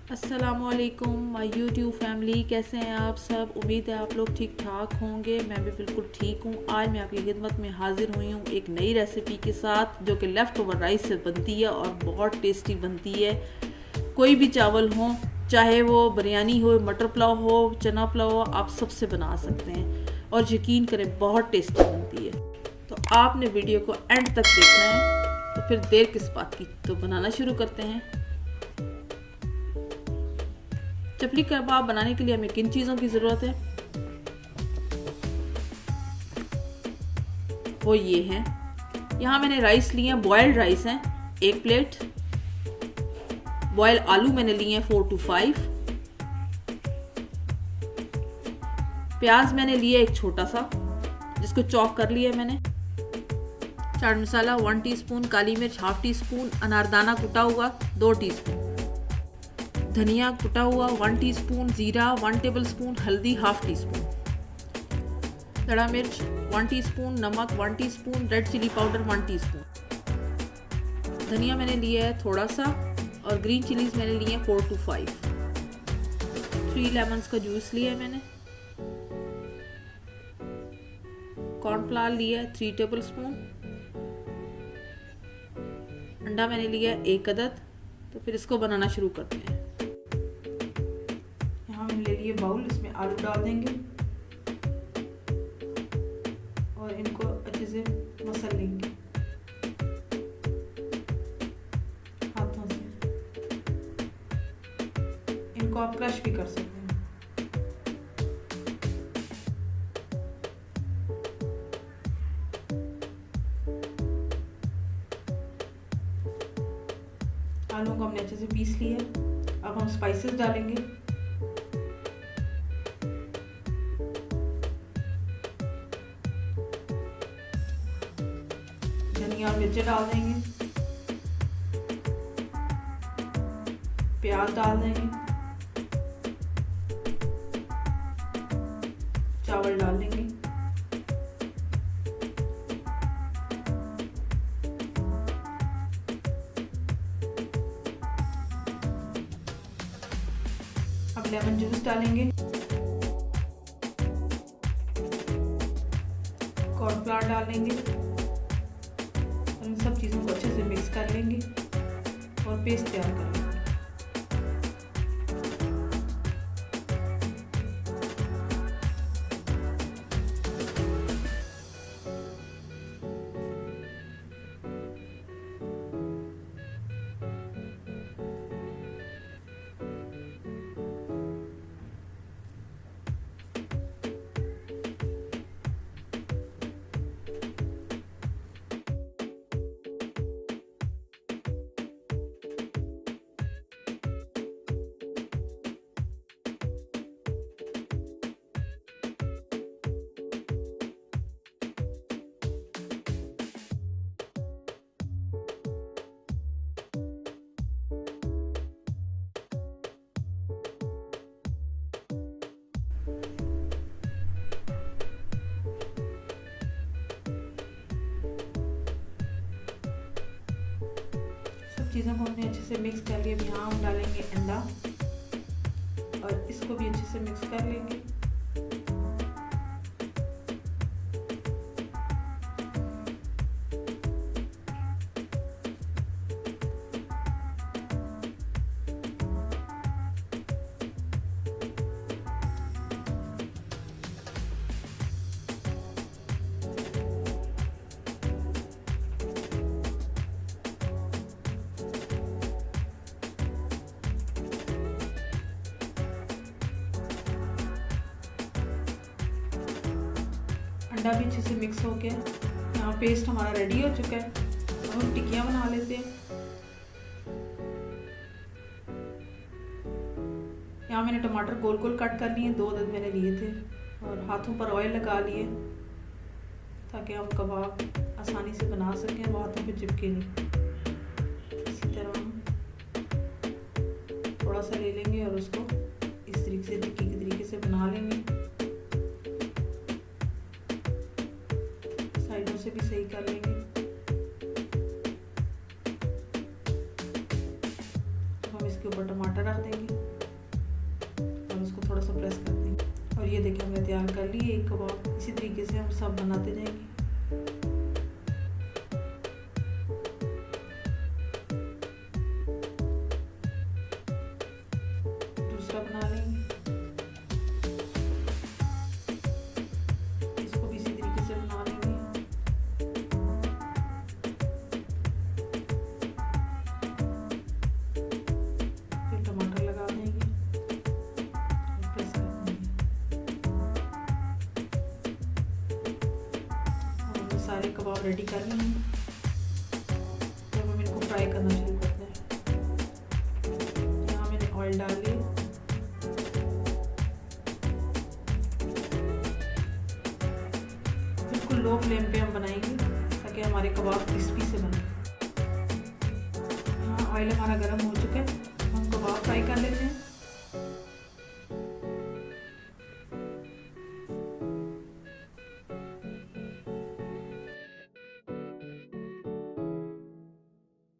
अस्सलामुअलैकुम my YouTube family, कैसे हैं आप सब। उम्मीद है आप लोग ठीक ठाक होंगे। मैं भी बिल्कुल ठीक हूँ। आज मैं आपकी खिदमत में हाजिर हुई हूँ एक नई रेसिपी के साथ जो कि लेफ़्ट ओवर राइस से बनती है और बहुत टेस्टी बनती है। कोई भी चावल हो, चाहे वो बिरयानी हो, मटर पुलाव हो, चना पुलाव हो, आप सबसे बना सकते हैं और यकीन करें बहुत टेस्टी बनती है। तो आपने वीडियो को एंड तक देखना है। तो फिर देर किस बात की, तो बनाना शुरू करते हैं। चपली कबाब बनाने के लिए हमें किन चीज़ों की ज़रूरत है, वो ये हैं। यहाँ मैंने राइस लिए हैं, बॉयल्ड राइस हैं 1 प्लेट। बॉयल आलू मैंने लिए हैं 4 to 5। प्याज मैंने लिया एक छोटा सा, जिसको चॉप कर लिया मैंने। चाट मसाला 1 टीस्पून, काली मिर्च 1/2 टीस्पून, अनारदाना कुटा हुआ 2 टीस्पून, धनिया कुटा हुआ 1 टीस्पून, जीरा 1 टेबलस्पून, हल्दी 1/2 टीस्पून, खड़ा मिर्च 1 टीस्पून, नमक 1 teaspoon, red chilli powder 1 teaspoon. धनिया मैंने लिया है थोड़ा सा और ग्रीन चिलीज मैंने लिए हैं 4 to 5। 3 लेमन्स का जूस लिया है मैंने। कॉर्नफ्लावर लिया है 3 टेबलस्पून। अंडा मैंने लिया है 1 अदद। तो फिर इसको बनाना शुरू करते हैं। यहाँ मैंने ले लिए बाउल, इसमें आलू डाल देंगे और इनको अच्छे से मसल लेंगे हाथों से। इनको आप क्रश भी कर सकते हैं। आलू को हमने अच्छे से पीस लिया। अब हम स्पाइसेस डालेंगे। धनिया और मिर्च डाल देंगे, प्याज डाल देंगे, चावल डाल देंगे, अब लेमन जूस डालेंगे, कॉर्नफ्लावर डालेंगे और इन सब चीज़ों को अच्छे से मिक्स कर लेंगे और पेस्ट तैयार कर लेंगे। चीज़ों को हमने अच्छे से मिक्स कर लिया। अब यहाँ हम डालेंगे अंडा और इसको भी अच्छे से मिक्स कर लेंगे। अंडा भी अच्छे से मिक्स हो गया। यहाँ पेस्ट हमारा रेडी हो चुका है। अब हम टिक्कियाँ बना लेते हैं। यहाँ मैंने टमाटर गोल गोल कट कर लिए, 2 अदद मैंने लिए थे और हाथों पर ऑयल लगा लिए ताकि हम कबाब आसानी से बना सकें, वो हाथों पे चिपके नहीं। इसी तरह हम थोड़ा सा ले लेंगे और उसको इस तरीके से टिक्की के तरीके से बना लेंगे। साइडों से भी सही कर लेंगे। इसके ऊपर टमाटर रख देंगे और इसको थोड़ा सा प्रेस कर देंगे। और ये देखिए हमने तैयार कर लिए एक कबाब। इसी तरीके से हम सब बनाते जाएंगे। दूसरा बना लेंगे, इसको भी इसी तरीके से बना लेंगे। फिर टमाटर लगा देंगे और प्रेस कर देंगे। और हमने सारे कबाब रेडी कर लिए हैं। तो हम इनको फ्राई करना शुरू करते हैं। यहाँ मैंने ऑयल डाल लिया। बिल्कुल लो फ्लेम पे हम बनाएंगे ताकि हमारे कबाब क्रिस्पी से बने। यहाँ ऑयल हमारा गर्म हो चुका है, हम कबाब फ्राई कर लेते हैं।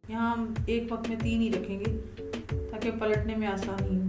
यहाँ हम एक वक्त में 3 ही रखेंगे ताकि पलटने में आसानी हो।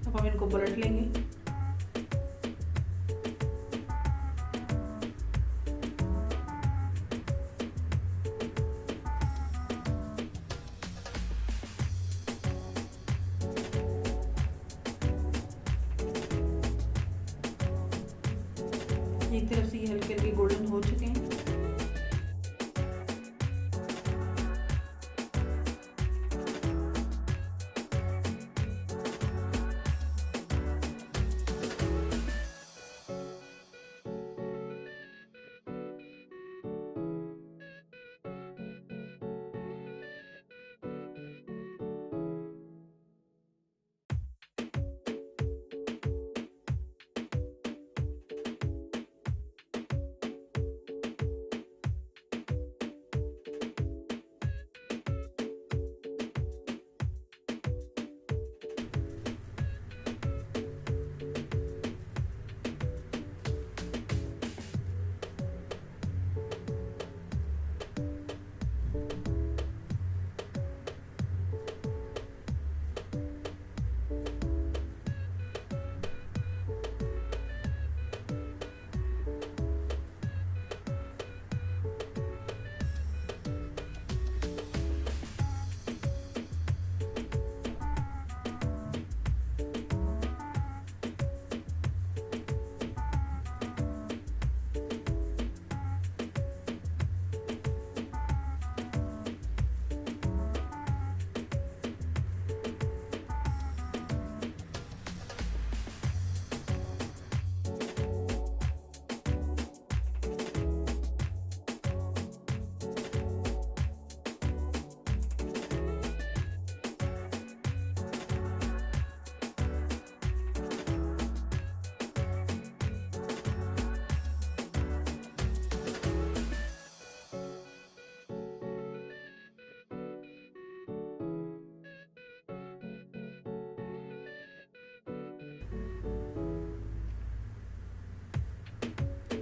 अब हम इनको पलट लेंगे। एक तरफ से ये हल्के हल्के गोल्डन हो चुके हैं।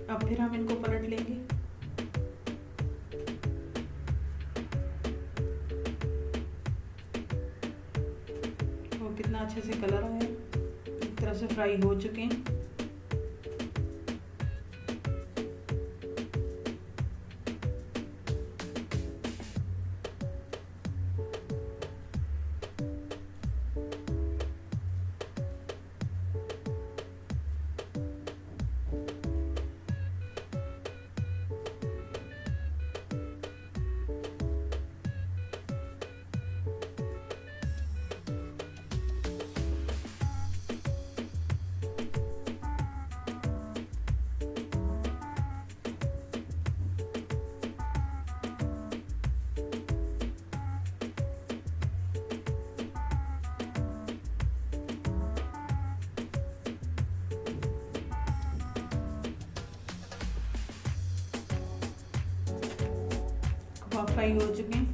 अब फिर हम इनको पलट लेंगे। और कितना अच्छे से कलर आया, एक तरह से फ्राई हो चुके हैं। हाफ फ्राई हो चुके हैं।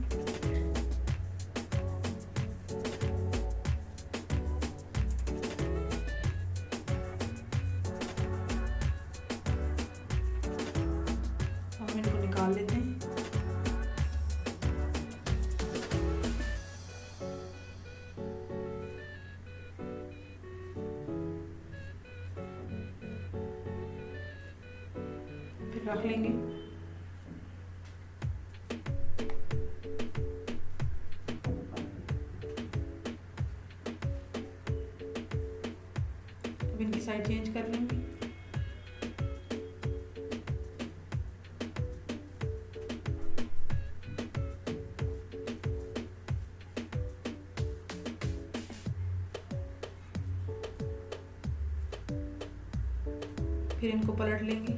हम इनको निकाल लेते हैं। फिर रख लेंगे। अब इनकी साइड चेंज कर लेंगे। फिर इनको पलट लेंगे।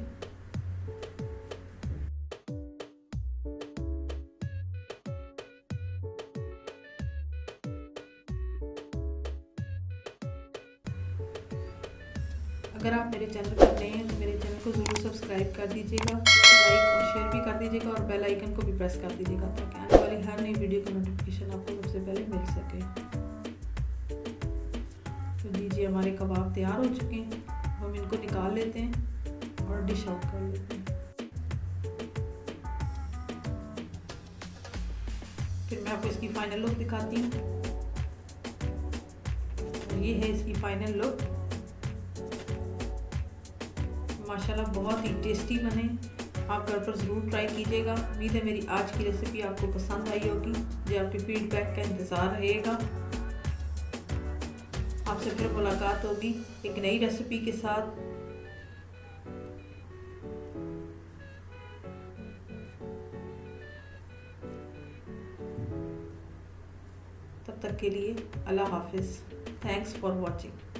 अगर आप मेरे चैनल पर नए हैं तो मेरे चैनल को ज़रूर सब्सक्राइब कर दीजिएगा, लाइक और शेयर भी कर दीजिएगा और बेल आइकन को भी प्रेस कर दीजिएगा ताकि आने वाली हर नई वीडियो का नोटिफिकेशन आपको सबसे पहले मिल सके। तो लीजिए हमारे कबाब तैयार हो चुके हैं। हम इनको निकाल लेते हैं और डिश आउट कर लेते हैं। फिर मैं आपको इसकी फाइनल लुक दिखाती हूँ। ये है इसकी फाइनल लुक। माशाल्लाह बहुत ही टेस्टी बने। आप घर पर ज़रूर ट्राई कीजिएगा। उम्मीद है मेरी आज की रेसिपी आपको पसंद आई होगी। मुझे आपके फीडबैक का इंतज़ार रहेगा। आपसे फिर मुलाकात होगी एक नई रेसिपी के साथ। तब तक के लिए अल्लाह हाफिज़। Thanks for watching.